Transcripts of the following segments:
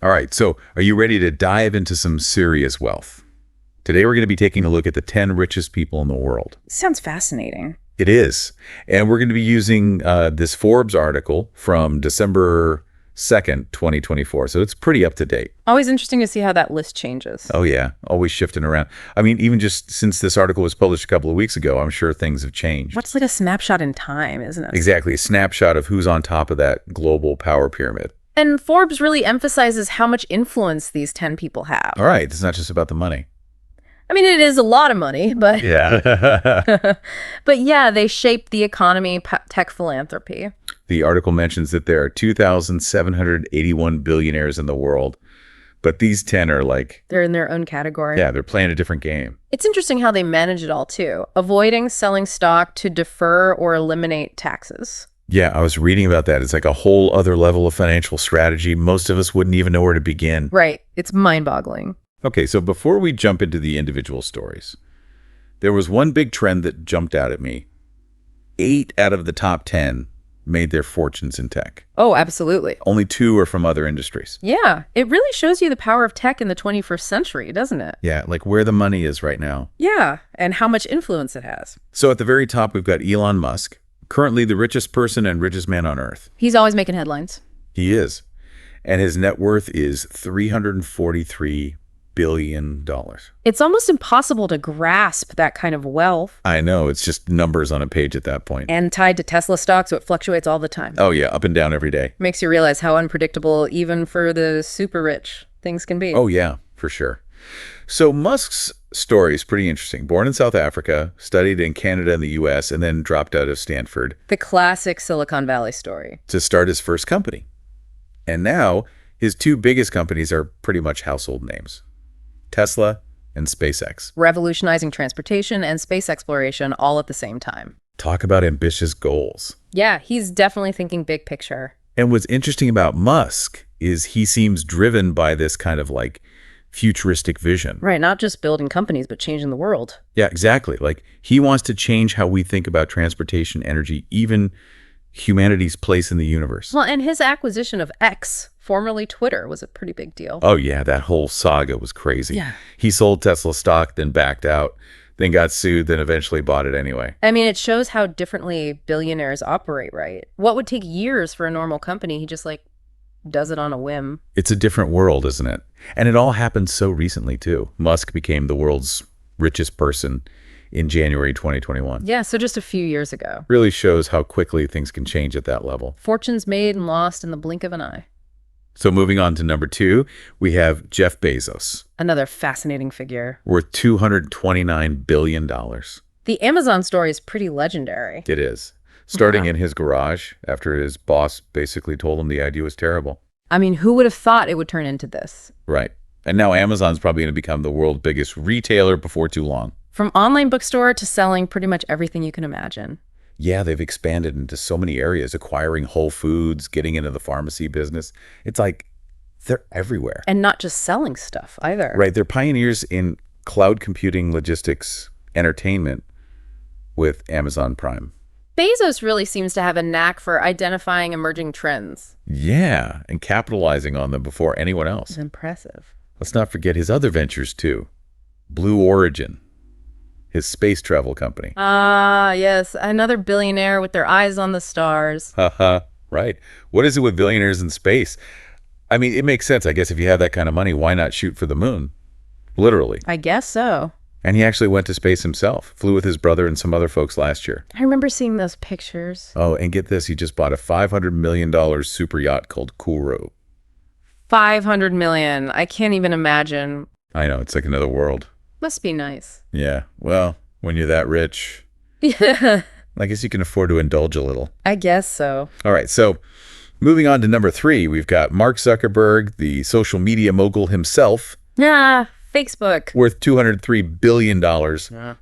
All right, so are you ready to dive into some serious wealth? Today we're going to be taking a look at the 10 richest people in the world. Sounds fascinating. It is. And we're going to be using this Forbes article from December 2nd, 2024. So it's pretty up to date. Always interesting to see how that list changes. Oh, yeah. Always shifting around. I mean, even just since this article was published a couple of weeks ago, I'm sure things have changed. What's like a snapshot in time, isn't it? Exactly. A snapshot of who's on top of that global power pyramid. And Forbes really emphasizes how much influence these 10 people have. All right. It's not just about the money. I mean, it is a lot of money, but Yeah. but yeah, they shape the economy, tech, philanthropy. The article mentions that there are 2,781 billionaires in the world, but these 10 are like, They're in their own category. yeah, they're playing a different game. It's interesting how they manage it all, too. Avoiding selling stock to defer or eliminate taxes. Yeah, I was reading about that. It's like a whole other level of financial strategy. Most of us wouldn't even know where to begin. Right. It's mind-boggling. Okay, so before we jump into the individual stories, there was one big trend that jumped out at me. 8 out of the top 10 made their fortunes in tech. Oh, absolutely. Only 2 are from other industries. Yeah. It really shows you the power of tech in the 21st century, doesn't it? Yeah, like where the money is right now. Yeah. And how much influence it has. So at the very top, we've got Elon Musk, currently the richest person and richest man on earth. He's always making headlines. He is. And his net worth is $343 billion. It's almost impossible to grasp that kind of wealth. I know. It's just numbers on a page at that point. And tied to Tesla stock, so it fluctuates all the time. Oh, yeah. Up and down every day. Makes you realize how unpredictable, even for the super rich, things can be. Oh, yeah, for sure. So Musk's story is pretty interesting. Born in South Africa, studied in Canada and the U.S., and then dropped out of Stanford The classic Silicon Valley story. to start his first company. And now his 2 biggest companies are pretty much household names. Tesla and SpaceX. Revolutionizing transportation and space exploration all at the same time. Talk about ambitious goals. Yeah, he's definitely thinking big picture. And what's interesting about Musk is he seems driven by this kind of like futuristic vision. Right, not just building companies, but changing the world. Yeah, exactly. Like he wants to change how we think about transportation, energy, even humanity's place in the universe. Well, and his acquisition of X, formerly Twitter, was a pretty big deal. Oh, yeah, that whole saga was crazy. Yeah. He sold Tesla stock, then backed out, then got sued, then eventually bought it anyway. I mean, it shows how differently billionaires operate, right? What would take years for a normal company, he just like does it on a whim. It's a different world, isn't it? And it all happened so recently, too. Musk became the world's richest person in January 2021. Yeah, so just a few years ago. Really shows how quickly things can change at that level. Fortunes made and lost in the blink of an eye. So moving on to number 2, we have Jeff Bezos, Another fascinating figure. worth $229 billion. The Amazon story is pretty legendary. It is. Starting Wow. in his garage after his boss basically told him the idea was terrible. I mean, who would have thought it would turn into this? Right. And now Amazon's probably going to become the world's biggest retailer before too long. From online bookstore to selling pretty much everything you can imagine. Yeah, they've expanded into so many areas, acquiring Whole Foods, getting into the pharmacy business. It's like they're everywhere. And not just selling stuff either. Right. They're pioneers in cloud computing, logistics, entertainment with Amazon Prime. Bezos really seems to have a knack for identifying emerging trends. Yeah, and capitalizing on them before anyone else. It's impressive. Let's not forget his other ventures too. Blue Origin, his space travel company. Ah, yes. Another billionaire with their eyes on the stars. Haha, right. What is it with billionaires in space? I mean, it makes sense. I guess if you have that kind of money, why not shoot for the moon? Literally. I guess so. And he actually went to space himself, flew with his brother and some other folks last year. I remember seeing those pictures. Oh, and get this, he just bought a $500 million super yacht called Kuro. 500 million. I can't even imagine. I know, it's like another world. Must be nice. Yeah, well, when you're that rich, Yeah, I guess you can afford to indulge a little. I guess so. All right, so moving on to number 3, we've got Mark Zuckerberg, the social media mogul himself, Ah, Facebook. worth $203 billion,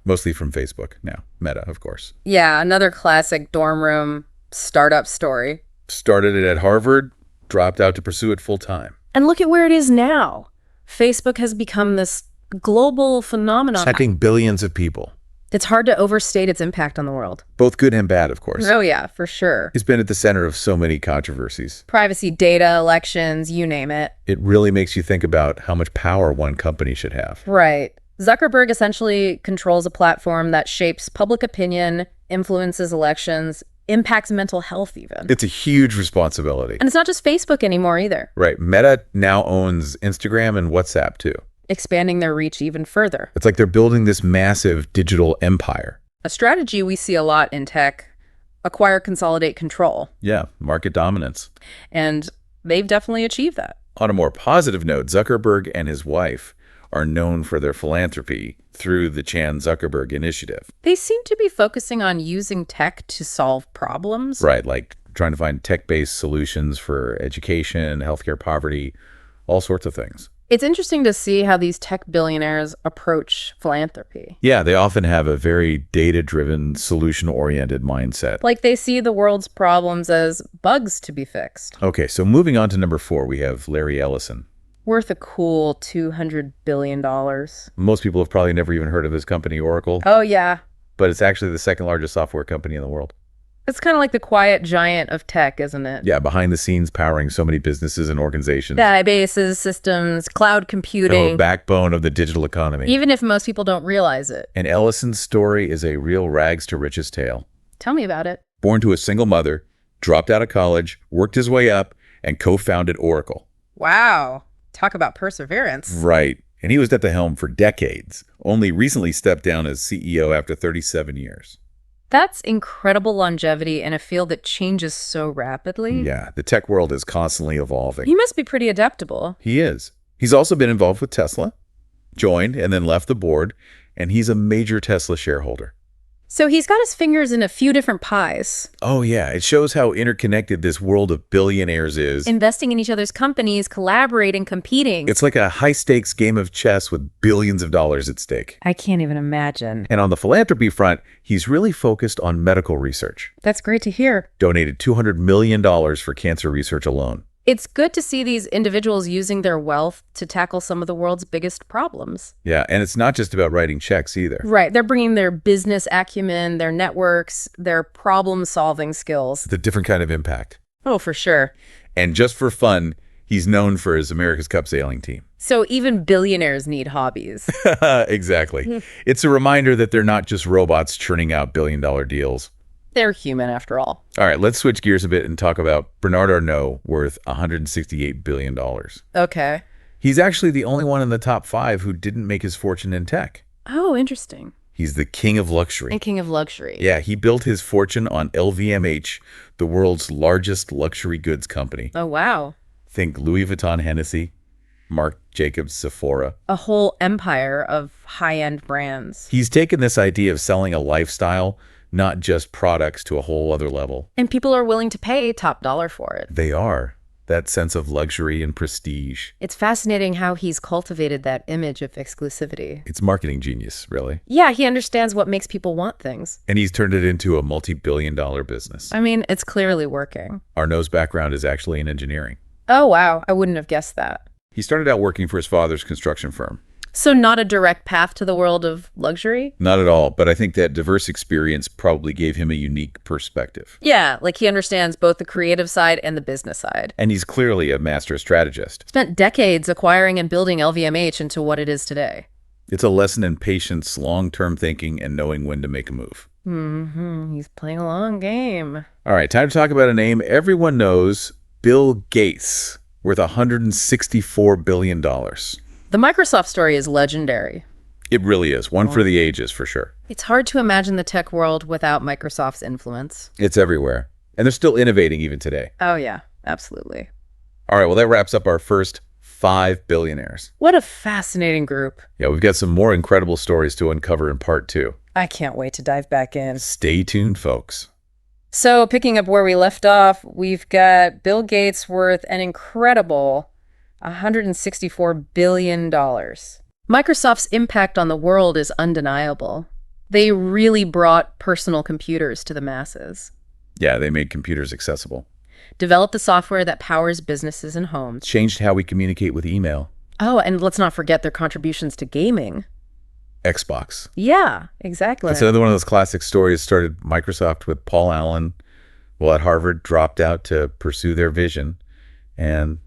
mostly from Facebook. Now, Meta, of course. Yeah, another classic dorm room startup story. Started it at Harvard, dropped out to pursue it full time. And look at where it is now. Facebook has become this global phenomenon. Affecting billions of people. It's hard to overstate its impact on the world. Both good and bad, of course. Oh, yeah, for sure. He's been at the center of so many controversies. Privacy, data, elections, you name it. It really makes you think about how much power one company should have. Right. Zuckerberg essentially controls a platform that shapes public opinion, influences elections, impacts mental health even. It's a huge responsibility. And it's not just Facebook anymore either. Right. Meta now owns Instagram and WhatsApp too. Expanding their reach even further. It's like they're building this massive digital empire. A strategy we see a lot in tech: acquire, consolidate, control. Yeah, market dominance. And they've definitely achieved that. On a more positive note, Zuckerberg and his wife are known for their philanthropy through the Chan Zuckerberg Initiative. They seem to be focusing on using tech to solve problems. Right, like trying to find tech-based solutions for education, healthcare, poverty, all sorts of things. It's interesting to see how these tech billionaires approach philanthropy. Yeah, they often have a very data-driven, solution-oriented mindset. Like they see the world's problems as bugs to be fixed. Okay, so moving on to number 4, we have Larry Ellison. Worth a cool $200 billion. Most people have probably never even heard of his company, Oracle, Oh, yeah. but it's actually the second largest software company in the world. It's kind of like the quiet giant of tech, isn't it? Yeah, behind the scenes powering so many businesses and organizations. Databases, systems, cloud The computing. backbone of the digital economy. Even if most people don't realize it. And Ellison's story is a real rags to riches tale. Tell me about it. Born to a single mother, dropped out of college, worked his way up, and co-founded Oracle. Wow. Talk about perseverance. Right. And he was at the helm for decades, only recently stepped down as CEO after 37 years. That's incredible longevity in a field that changes so rapidly. Yeah, the tech world is constantly evolving. He must be pretty adaptable. He is. He's also been involved with Tesla, joined and then left the board, and he's a major Tesla shareholder. So he's got his fingers in a few different pies. Oh yeah, it shows how interconnected this world of billionaires is. Investing in each other's companies, collaborating, competing. It's like a high-stakes game of chess with billions of dollars at stake. I can't even imagine. And on the philanthropy front, he's really focused on medical research. That's great to hear. Donated $200 million for cancer research alone. It's good to see these individuals using their wealth to tackle some of the world's biggest problems. Yeah, and it's not just about writing checks either. Right. They're bringing their business acumen, their networks, their problem-solving skills. It's a different kind of impact. Oh, for sure. And just for fun, he's known for his America's Cup sailing team. So even billionaires need hobbies. Exactly. It's a reminder that they're not just robots churning out billion-dollar deals. They're human after all. All right, let's switch gears a bit and talk about Bernard Arnault, worth $168 billion. Okay. He's actually the only one in the top 5 who didn't make his fortune in tech. Oh, interesting. He's the king of luxury. And king of luxury. Yeah, he built his fortune on LVMH, the world's largest luxury goods company. Oh, wow. Think Louis Vuitton Hennessy, Marc Jacobs Sephora. A whole empire of high-end brands. He's taken this idea of selling a lifestyle, not just products, to a whole other level. And people are willing to pay top dollar for it. They are. That sense of luxury and prestige. It's fascinating how he's cultivated that image of exclusivity. It's marketing genius, really. Yeah, he understands what makes people want things. And he's turned it into a multi-billion-dollar business. I mean, it's clearly working. Arnault's background is actually in engineering. Oh, wow. I wouldn't have guessed that. He started out working for his father's construction firm. So not a direct path to the world of luxury? Not at all, but I think that diverse experience probably gave him a unique perspective. Yeah, like he understands both the creative side and the business side. And he's clearly a master strategist. Spent decades acquiring and building LVMH into what it is today. It's a lesson in patience, long-term thinking, and knowing when to make a move. He's playing a long game. All right, time to talk about a name everyone knows, Bill Gates, worth $164 billion. The Microsoft story is legendary. It really is. One for the ages, for sure. It's hard to imagine the tech world without Microsoft's influence. It's everywhere. And they're still innovating even today. Oh, yeah, absolutely. All right, well, that wraps up our first 5 billionaires. What a fascinating group. Yeah, we've got some more incredible stories to uncover in part 2. I can't wait to dive back in. Stay tuned, folks. So picking up where we left off, we've got Bill Gates worth an incredible $164 billion. Microsoft's impact on the world is undeniable. They really brought personal computers to the masses. Yeah, they made computers accessible. Developed the software that powers businesses and homes. Changed how we communicate with email. Oh, and let's not forget their contributions to gaming. Xbox. Yeah, exactly. It's another one of those classic stories. Started Microsoft with Paul Allen, well, at Harvard, dropped out to pursue their vision, and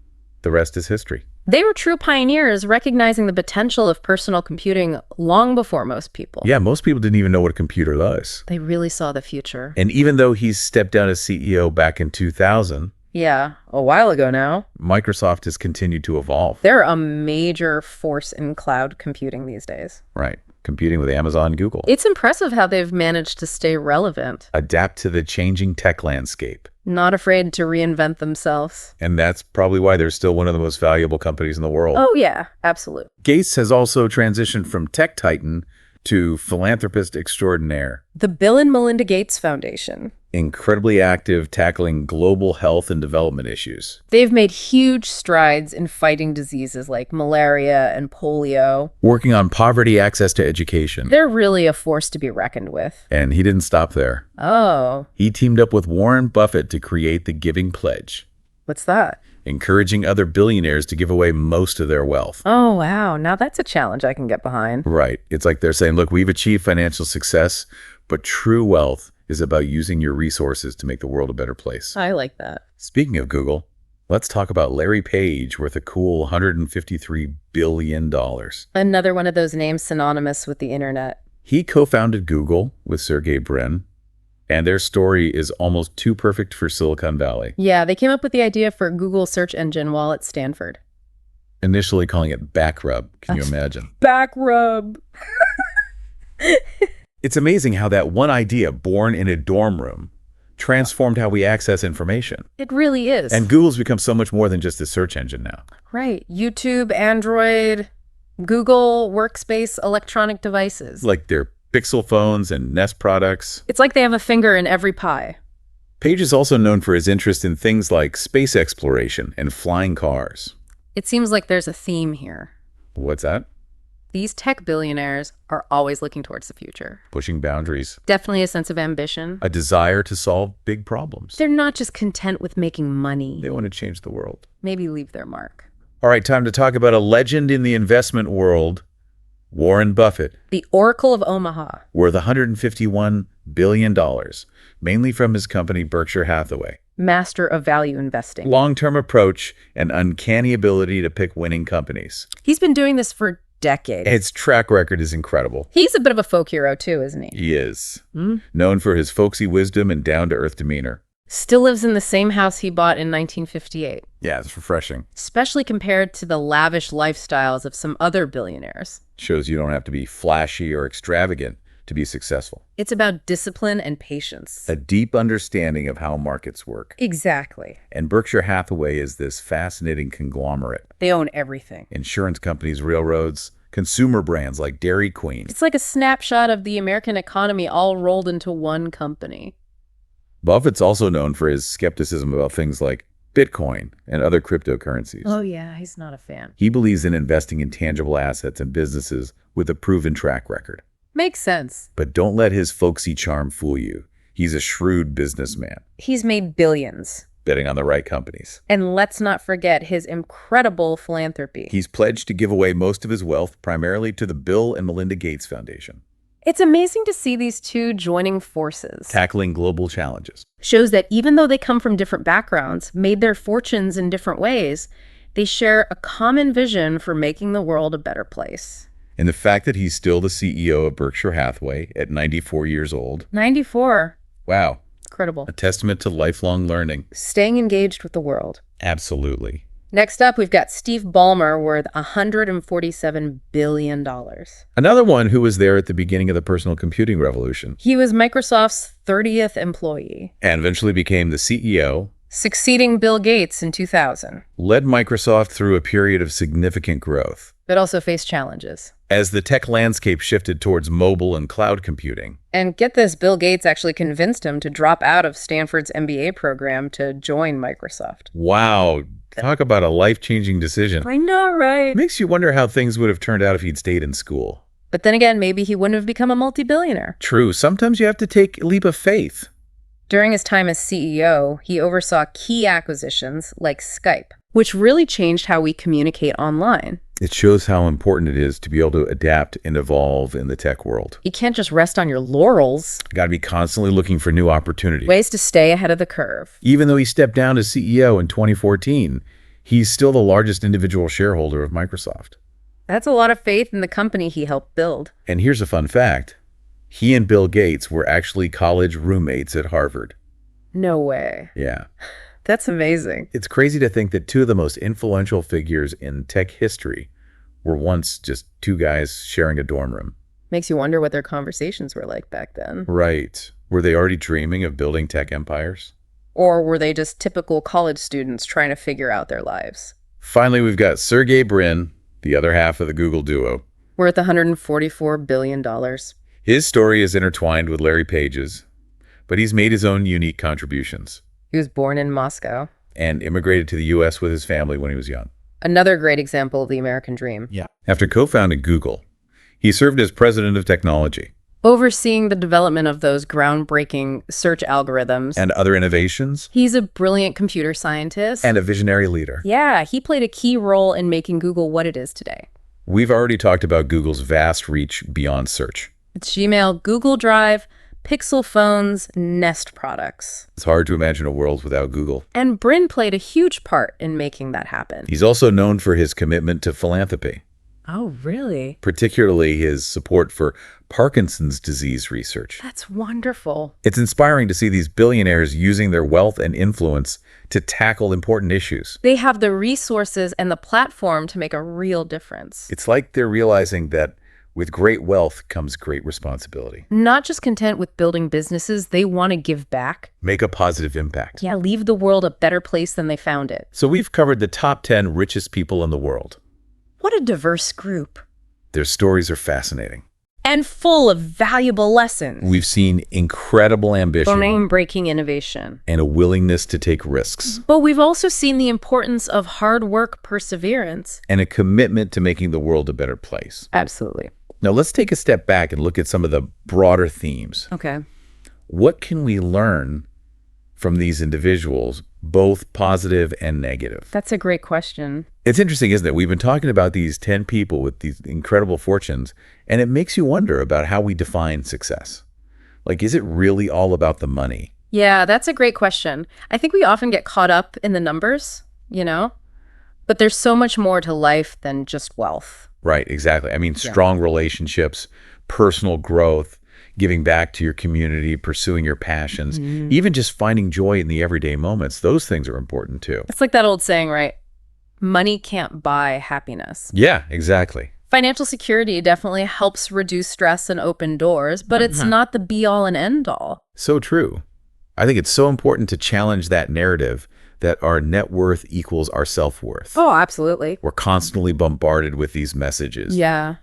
the rest is history. They were true pioneers, recognizing the potential of personal computing long before most people. Yeah, most people didn't even know what a computer was. They really saw the future. And even though he's stepped down as CEO back in 2000, Yeah, a while ago now. Microsoft has continued to evolve. They're a major force in cloud computing these days. Right. Competing with Amazon and Google. It's impressive how they've managed to stay relevant, Adapt to the changing tech landscape. not afraid to reinvent themselves. And that's probably why they're still one of the most valuable companies in the world. Oh, yeah, absolutely. Gates has also transitioned from tech titan to philanthropist extraordinaire. The Bill and Melinda Gates Foundation. Incredibly active, tackling global health and development issues. They've made huge strides in fighting diseases like malaria and polio. Working on poverty, access to education. They're really a force to be reckoned with. And he didn't stop there. Oh, He teamed up with Warren Buffett to create the Giving Pledge, what's that? encouraging other billionaires to give away most of their wealth. Oh, wow. Now that's a challenge I can get behind. Right. It's like they're saying, look, we've achieved financial success, but true wealth is about using your resources to make the world a better place. I like that. Speaking of Google, let's talk about Larry Page, worth a cool $153 billion. Another one of those names synonymous with the internet. He co-founded Google with Sergey Brin, and their story is almost too perfect for Silicon Valley. Yeah, they came up with the idea for Google search engine while at Stanford. Initially calling it Backrub. Can you imagine? Back rub. It's amazing how that one idea born in a dorm room transformed how we access information. It really is. And Google's become so much more than just a search engine now. Right. YouTube, Android, Google, Workspace, electronic devices. Like their Pixel phones and Nest products. It's like they have a finger in every pie. Page is also known for his interest in things like space exploration and flying cars. It seems like there's a theme here. What's that? These tech billionaires are always looking towards the future. Pushing boundaries. Definitely a sense of ambition. A desire to solve big problems. They're not just content with making money. They want to change the world. Maybe leave their mark. All right, time to talk about a legend in the investment world, Warren Buffett, The Oracle of Omaha. worth $151 billion, mainly from his company Berkshire Hathaway. Master of value investing. Long-term approach and uncanny ability to pick winning companies. He's been doing this for decades. His track record is incredible. He's a bit of a folk hero too, isn't he? He is. Known for his folksy wisdom and down-to-earth demeanor. Still lives in the same house he bought in 1958, Yeah, it's refreshing. especially compared to the lavish lifestyles of some other billionaires. Shows you don't have to be flashy or extravagant to be successful. It's about discipline and patience. A deep understanding of how markets work. Exactly. And Berkshire Hathaway is this fascinating conglomerate. They own everything. Insurance companies, railroads, consumer brands like Dairy Queen. It's like a snapshot of the American economy all rolled into one company. Buffett's also known for his skepticism about things like Bitcoin and other cryptocurrencies. Oh yeah, he's not a fan. He believes in investing in tangible assets and businesses with a proven track record. Makes sense. But don't let his folksy charm fool you. He's a shrewd businessman, He's made billions. betting on the right companies. And let's not forget his incredible philanthropy. He's pledged to give away most of his wealth primarily to the Bill and Melinda Gates Foundation, It's amazing to see these two joining forces. tackling global challenges. Shows that even though they come from different backgrounds, made their fortunes in different ways, they share a common vision for making the world a better place. And the fact that he's still the CEO of Berkshire Hathaway at 94 years old, 94. wow, Incredible. a testament to lifelong learning. Staying engaged with the world. Absolutely. Next up, we've got Steve Ballmer, worth $147 billion. Another one who was there at the beginning of the personal computing revolution He was Microsoft's 30th employee, and eventually became the CEO, succeeding Bill Gates in 2000, led Microsoft through a period of significant growth. but also faced challenges. As the tech landscape shifted towards mobile and cloud computing, And get this, Bill Gates actually convinced him to drop out of Stanford's MBA program to join Microsoft. wow, talk about a life-changing decision. I know, right? Makes you wonder how things would have turned out if he'd stayed in school. But then again, maybe he wouldn't have become a multi-billionaire. True, sometimes you have to take a leap of faith. During his time as CEO, he oversaw key acquisitions like Skype, which really changed how we communicate online. It shows how important it is to be able to adapt and evolve in the tech world. You can't just rest on your laurels. Got to be constantly looking for new opportunities. Ways to stay ahead of the curve. Even though he stepped down as CEO in 2014, he's still the largest individual shareholder of Microsoft. That's a lot of faith in the company he helped build. And here's a fun fact. He and Bill Gates were actually college roommates at Harvard. No way. Yeah. That's amazing. It's crazy to think that two of the most influential figures in tech history were once just two guys sharing a dorm room. Makes you wonder what their conversations were like back then. Right. Were they already dreaming of building tech empires? Or were they just typical college students trying to figure out their lives? Finally, we've got Sergey Brin, the other half of the Google duo. Worth $144 billion. His story is intertwined with Larry Page's, but he's made his own unique contributions He was born in Moscow. and immigrated to the U.S. with his family when he was young. Another great example of the American dream. Yeah. After co-founding Google, he served as president of technology Overseeing the development of those groundbreaking search algorithms. and other innovations, He's a brilliant computer scientist. and a visionary leader. Yeah, he played a key role in making Google what it is today. We've already talked about Google's vast reach beyond search. It's Gmail, Google Drive, Pixel phones, Nest products. It's hard to imagine a world without Google. And Brin played a huge part in making that happen. He's also known for his commitment to philanthropy, Oh, really? particularly his support for Parkinson's disease research. That's wonderful. It's inspiring to see these billionaires using their wealth and influence to tackle important issues. They have the resources and the platform to make a real difference. It's like they're realizing that with great wealth comes great responsibility. Not just content with building businesses, they want to give back. Make a positive impact. Yeah, leave the world a better place than they found it. So we've covered the top 10 richest people in the world. What a diverse group. Their stories are fascinating. And full of valuable lessons. We've seen incredible ambition Name-breaking innovation. and a willingness to take risks But we've also seen the importance of hard work, perseverance. and a commitment to making the world a better place. Absolutely. Now let's take a step back and look at some of the broader themes. Okay. What can we learn from these individuals, both positive and negative? That's a great question. It's interesting, isn't it? We've been talking about these 10 people with these incredible fortunes, and it makes you wonder about how we define success. Like, is it really all about the money? Yeah, that's a great question. I think we often get caught up in the numbers, but there's so much more to life than just wealth. Right, exactly. I mean, strong relationships, personal growth, giving back to your community, pursuing your passions, even just finding joy in the everyday moments. Those things are important too. It's like that old saying, right? Money can't buy happiness. Yeah, exactly. Financial security definitely helps reduce stress and open doors, but it's not the be-all and end-all. So true. I think it's so important to challenge that narrative that our net worth equals our self-worth. Oh, absolutely. We're constantly bombarded with these messages. Yeah.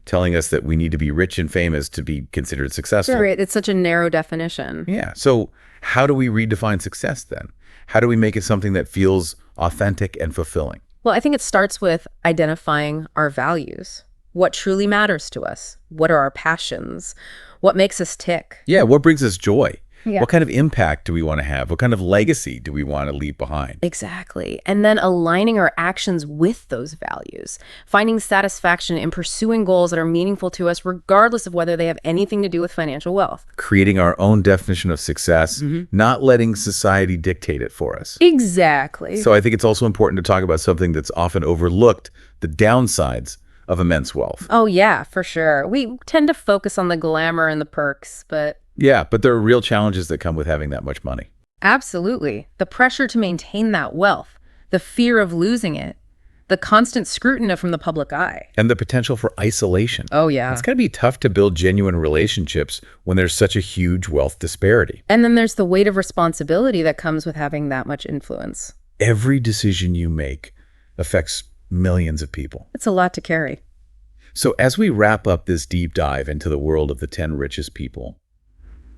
Telling us that we need to be rich and famous to be considered successful. Right. It's such a narrow definition. Yeah. So how do we redefine success then? How do we make it something that feels authentic and fulfilling? Well, I think it starts with identifying our values. What truly matters to us? What are our passions? What makes us tick? Yeah. What brings us joy? Yeah. What kind of impact do we want to have? What kind of legacy do we want to leave behind? Exactly. And then aligning our actions with those values, finding satisfaction in pursuing goals that are meaningful to us, regardless of whether they have anything to do with financial wealth. Creating our own definition of success, not letting society dictate it for us. Exactly. So I think it's also important to talk about something that's often overlooked, the downsides of immense wealth. Oh, yeah, for sure. We tend to focus on the glamour and the perks, but Yeah, but there are real challenges that come with having that much money. absolutely. The pressure to maintain that wealth, the fear of losing it, the constant scrutiny from the public eye. And the potential for isolation. Oh, yeah. It's got to be tough to build genuine relationships when there's such a huge wealth disparity. And then there's the weight of responsibility that comes with having that much influence. Every decision you make affects millions of people. It's a lot to carry. So as we wrap up this deep dive into the world of the 10 richest people,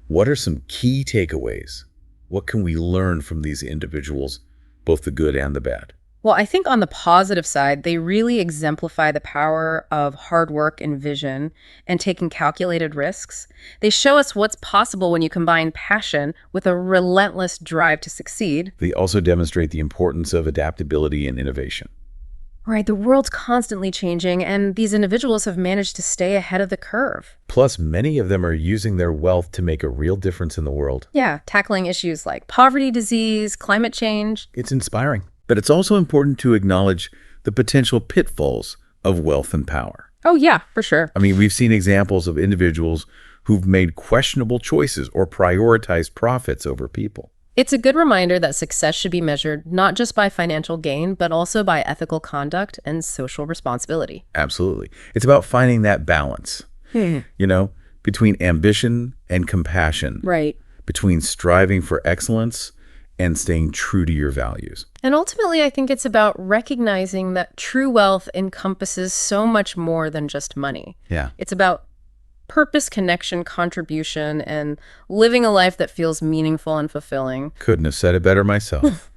what are some key takeaways? What can we learn from these individuals, both the good and the bad? Well, I think on the positive side, they really exemplify the power of hard work and vision and taking calculated risks. They show us what's possible when you combine passion with a relentless drive to succeed. They also demonstrate the importance of adaptability and innovation. Right, the world's constantly changing, and these individuals have managed to stay ahead of the curve. Plus, many of them are using their wealth to make a real difference in the world. Yeah, tackling issues like poverty, disease, climate change. It's inspiring. But it's also important to acknowledge the potential pitfalls of wealth and power. Oh, yeah, for sure. I mean, we've seen examples of individuals who've made questionable choices or prioritized profits over people. It's a good reminder that success should be measured not just by financial gain, but also by ethical conduct and social responsibility. Absolutely. It's about finding that balance, between ambition and compassion, Right. between striving for excellence and staying true to your values. And ultimately, I think it's about recognizing that true wealth encompasses so much more than just money. Yeah. It's about purpose, connection, contribution, and living a life that feels meaningful and fulfilling. Couldn't have said it better myself.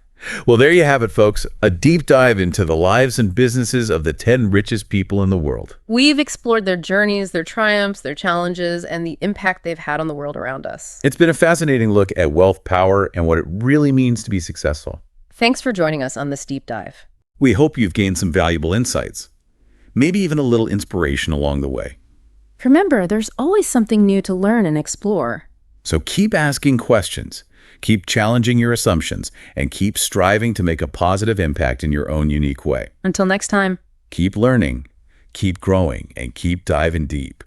Well, there you have it, folks. A deep dive into the lives and businesses of the 10 richest people in the world. We've explored their journeys, their triumphs, their challenges, and the impact they've had on the world around us. It's been a fascinating look at wealth, power, and what it really means to be successful. Thanks for joining us on this deep dive. We hope you've gained some valuable insights, maybe even a little inspiration along the way. Remember, there's always something new to learn and explore. So keep asking questions, keep challenging your assumptions, and keep striving to make a positive impact in your own unique way. Until next time. Keep learning, keep growing, and keep diving deep.